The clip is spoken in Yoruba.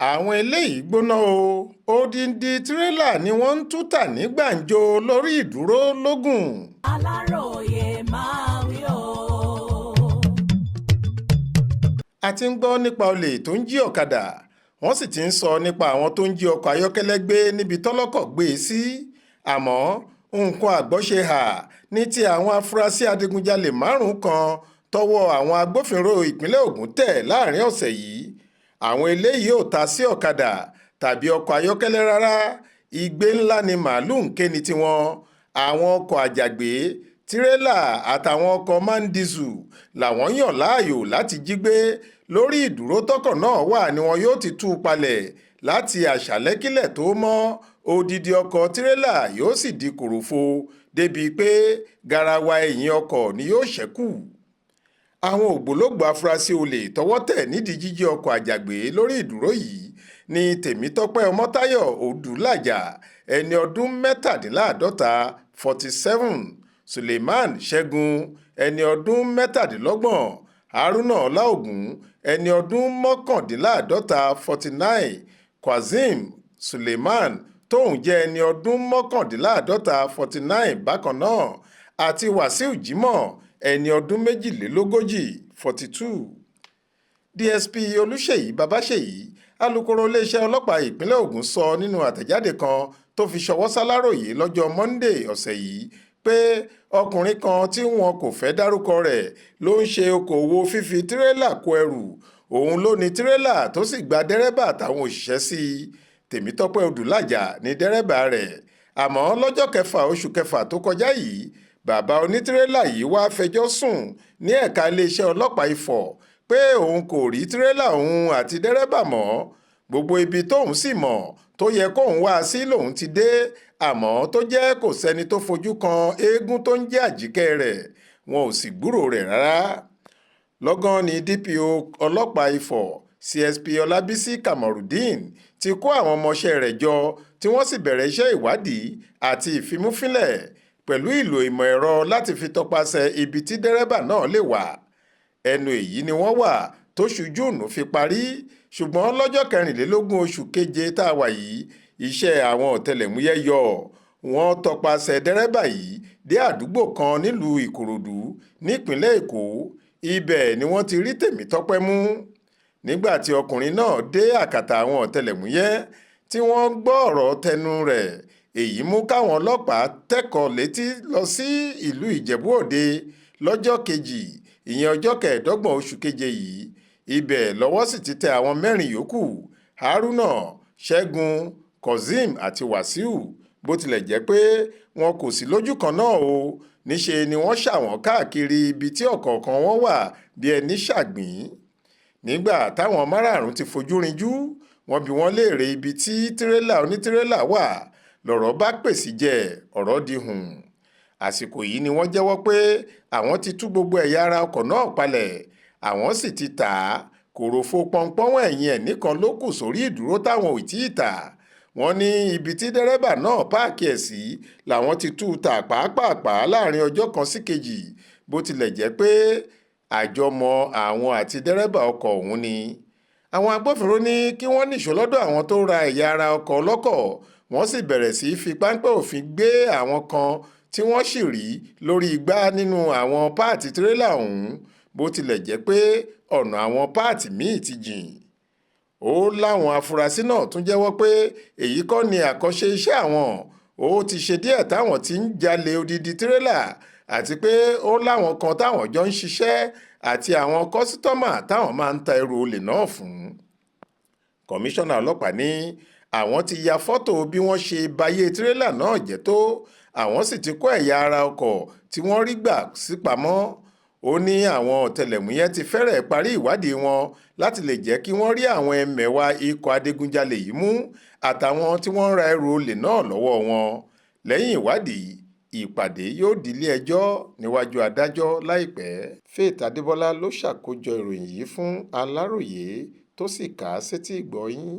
àwọn eléyìí gbóná o odindi tírélà ni wọ́n ń tú tà ní gbàǹjo lórí ìdúró lógùn. Aláròye máa wí o. a ti ń gbọ́ nípa olè tó ń jí ọ̀kadà wọ́n sì ti ń sọ nípa àwọn tó ń jí ọkọ̀ ayọ́kẹ́lẹ́ gbé níbi tọ́lọ́kọ̀ gbé e sí àmọ́ nǹkan àgbọ́ṣe hà ní ti àwọn afurasí adigunjalè márùn-ún kan tọwọ́ àwọn agbófinró ìpínlẹ̀ Ògùn tẹ̀ láàrin ọ̀sẹ̀ yìí. àwọn eléyìí ò ta sí ọ̀kadà tàbí ọkọ̀ ayọ́kẹ́lẹ́ rárá igbe ńlá ni màálùú ń ké ní tiwọn. àwọn ọkọ̀ àjàgbé tirẹ́là àtàwọn ọkọ̀ máńdísù làwọn yàn láàyò láti jí gbé lórí ìdúró tọkọ̀ náà wà ni wọn yóò ti tú u palẹ̀ láti àṣálẹ́ kílẹ̀ tó mọ́. odidi ọkọ̀ tirẹ́là yóò sì di kòròfo débi pé garawa ẹ̀yìn ọkọ̀ ni yóò ṣẹ́kù. àwọn ògbólógbòó afurasí olè tọ́wọ́ tẹ̀ nídìí jíjí ọkọ̀ àjàgbé lórí ìdúró yìí ní Tèmítọ́pẹ́ Ọmọ́táyọ̀ Odúlàjà ẹni ọdún mẹ́tàdínláàádọ́ta 47, Suleiman Ṣẹ́gun ẹni ọdún mẹ́tàdínlọ́gbọ̀n, Haruna Ọláògùn ẹni ọdún mọ́kàndínláàádọ́ta 49, Kwazim Suleiman tóun jẹ́ ẹni ọdún mọ́kàndínláàádọ́ta 49 bákan náà àti Wàsíù Jímọ̀ ẹni ọdún méjìlélógójì 42. DSP Olúṣèyí Babáṣèyí alukoro iléeṣẹ́ ọlọ́pàá ìpínlẹ̀ Ògùn sọ nínú àtẹ̀jáde kan tó fi ṣọwọ́ s'Aláròyé lọ́jọ́ Monday ọ̀sẹ̀ yìí pé ọkùnrin kan tí wọn kò fẹ́ dárúkọ rẹ̀ ló ń ṣe okòwò fífi tirẹ́là kó ẹrù òun ló ní tirẹ́là tó sì gba dẹ́rẹ́bà àtàwọn òṣìṣẹ́ sí i. Tèmítọ́pẹ́ Odúlàjà ní dẹ́rẹ́bà rẹ̀ àmọ́ lọ́jọ́ kẹfà oṣù kẹfà tó kọjá yìí bàbá onítírélà yìí wá fẹjọ́ sùn ní ẹ̀ka iléeṣẹ́ ọlọ́pàá Ifọ̀ pé òun kò rí tirẹ́là òun àti dẹ́rẹ́bà mọ́. gbogbo ibi tóun sì mọ̀ tó yẹ kóun wá sí lòun ti dé àmọ́ tó jẹ́ kò sẹ́ni tó fojú kan eégún tó ń jẹ́ àjíkẹ́ rẹ̀ wọn ò sì gbúrò rẹ̀ rárá. lọ́gán ni DPO ọlọ́pàá Ifọ̀ CSP Ọlábísí Kamorudeen ti kó àwọn ọmọọṣẹ́ rẹ̀ jọ tí wọ́n sì bẹ̀rẹ̀ iṣẹ́ ìwádìí àti ìfimúfínlẹ̀ pẹ̀lú ìlò ìmọ̀ ẹ̀rọ láti fi tọpasẹ̀ ibi tí dẹ́rẹ́bà náà lè wà. ẹnu èyí ni wọ́n wà tóṣù Júùnù fi parí ṣùgbọ́n lọ́jọ́ 24 oṣù keje tá a wà yìí iṣẹ́ àwọn ọ̀tẹlẹ̀múyẹ́ yọ wọ́n tọpasẹ̀ dẹ́rẹ́bà yìí dé àdúgbò kan nílùú Ìkòròdú nípínlẹ̀ Èkó ibẹ̀ ni wọ́n ti rí Tèmítọ́pẹ́ mú. nígbà tí ọkùnrin náà dé àkàtà àwọn ọ̀tẹlẹ̀múyẹ́ tí wọ́n gbọ́ ọ̀rọ̀ tẹnu rẹ̀ èyí mú káwọn ọlọ́pàá tẹ́kọ̀ọ́ létí lọ sí ìlú Ìjẹ̀bú Òde lọ́jọ́ kejì ìyẹn ọjọ́ 25 oṣù keje yìí. ibẹ̀ lọ́wọ́ sì ti tẹ àwọn 4 yòókù Haruna, Ṣẹ́gun, Kozim àti Wàsíù bó tilẹ̀ jẹ́ pé wọn kò sí lójú kan náà o níṣe ni wọ́n ṣà wọ́n káàkiri ibi tí ọ̀kọ̀ọ̀kan wọn wà bí ẹni ṣàgbín. nígbà táwọn márààrún ti fojú rinjú wọ́n bi wọ́n léèrè ibi tí tirẹ́là onítírẹ́là wà lọ̀rọ̀ bá pèsè jẹ ọ̀rọ̀ di hùn. àsìkò yìí ni wọ́n jẹ́wọ́ pé àwọn ti tú gbogbo ẹ̀yà ara ọkọ̀ náà palẹ̀ àwọn sì ti tà á kòròfo pọ́npọ́n ẹ̀yìn ẹ̀ nìkan ló kù sórí ìdúró táwọn ò tí ì tà. wọ́n ní ibi tí dẹ́rẹ́bà náà páàkì ẹ̀ sí làwọn ti tú tà pàápàá láàrin ọjọ́ kan sí kejì bó tilẹ̀ jẹ́ pé àjọmọ̀ àwọn àti dẹ́rẹ́bà ọkọ̀ ọ̀hún ni. àwọn agbófinró ní kí wọ́n nìṣó lọ́dọ̀ àwọn tó ra ẹ̀yà ara ọkọ̀ ọlọ́kọ̀ wọ́n sì bẹ̀rẹ̀ sí fi páńpẹ́ òfin gbé àwọn kan tí wọ́n sì rí lórí igbá nínú àwọn páàtì tirẹ́là ọ̀hún bó tilẹ̀ jẹ́ pé ọ̀nà àwọn páàtì míì ti jìn. ó láwọn afurasí náà tún jẹ́wọ́ pé èyí kọ́ ni àkọ́ṣe iṣẹ́ àwọn ó ti ṣe díẹ̀ táwọn ti ń jalè odidi tirẹ́là àti pé ó láwọn kan táwọn jọ ń ṣiṣẹ́ àti àwọn kọ́sítọ́mà táwọn máa ń ta ẹrù olè náà fún. kọmíṣánná ọlọ́pàá ní àwọn ti ya fọ́tò bí wọ́n ṣe bayé tirẹ́là náà jẹ́ tó àwọn sì ti kó ẹ̀yà ara ọkọ̀ tí wọ́n rí gbà sí pamọ́. ó ní àwọn ọ̀tẹlẹ̀múyẹ́ ti fẹ́rẹ̀ parí ìwádìí wọn láti lè jẹ́ kí wọ́n rí àwọn ẹmẹ̀wà ikọ̀ adigunjalè yìí mú àtàwọn tí wọ́n ń ra ẹrù olè náà lọ́wọ́ wọn. lẹ́yìn ìwádìí ìpàdé yóò di ilé ẹjọ́ níwájú adájọ́ láìpẹ́. Faith Adébọlá ló ṣàkójọ ìròyìn yìí fún Aláròyé tó sì kà á sétí ìgbọ́ yín.